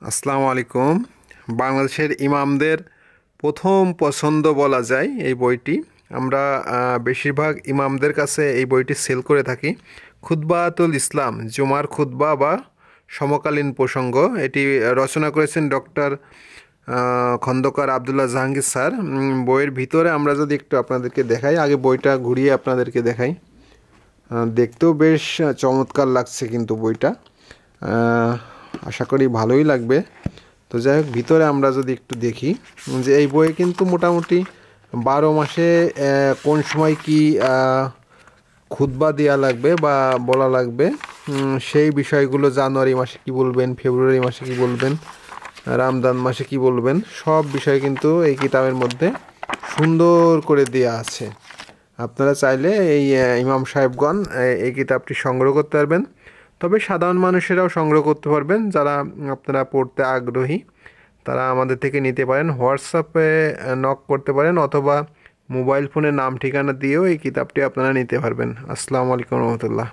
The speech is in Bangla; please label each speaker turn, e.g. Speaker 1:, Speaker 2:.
Speaker 1: আসসালামু আলাইকুম। বাংলাদেশের ইমামদের প্রথম পছন্দ বলা যায় এই বইটি। আমরা বেশিরভাগ ইমামদের কাছে এই বইটি সেল করে থাকি। খুতবাতুল ইসলাম, জুমার খুতবা বা সমকালীন প্রসঙ্গ। এটি রচনা করেছেন ডক্টর খন্দকার আবদুল্লাহ জাহাঙ্গীর স্যার। বইয়ের ভিতরে আমরা যদি একটু আপনাদেরকে দেখাই, আগে বইটা ঘুরিয়ে আপনাদেরকে দেখাই। দেখতেও বেশ চমৎকার লাগছে কিন্তু বইটা, আশা করি ভালোই লাগবে। তো যাই হোক, ভিতরে আমরা যদি একটু দেখি যে এই বইয়ে কিন্তু মোটামুটি 12 মাসে কোন সময় কি খুতবা দেওয়া লাগবে বা বলা লাগবে, সেই বিষয়গুলো জানুয়ারি মাসে কি বলবেন, ফেব্রুয়ারি মাসে কি বলবেন, রমজান মাসে কি বলবেন, সব বিষয় কিন্তু এই কিতাবের মধ্যে সুন্দর করে দেওয়া আছে। আপনারা চাইলে এই ইমাম সাহেবগণ এই কিতাবটি সংগ্রহ করতে পারবেন। তবে সাধারণ মানুষেরাও সংগ্রহ করতে পারবেন, যারা আপনারা পড়তে আগ্রহী তারা আমাদের থেকে নিতে পারেন। হোয়াটসঅ্যাপে নক করতে পারেন অথবা মোবাইল ফোনে নাম ঠিকানা দিয়েও এই কিতাবটি আপনারা নিতে পারবেন। আসসালামু আলাইকুম রহমতুল্লাহ।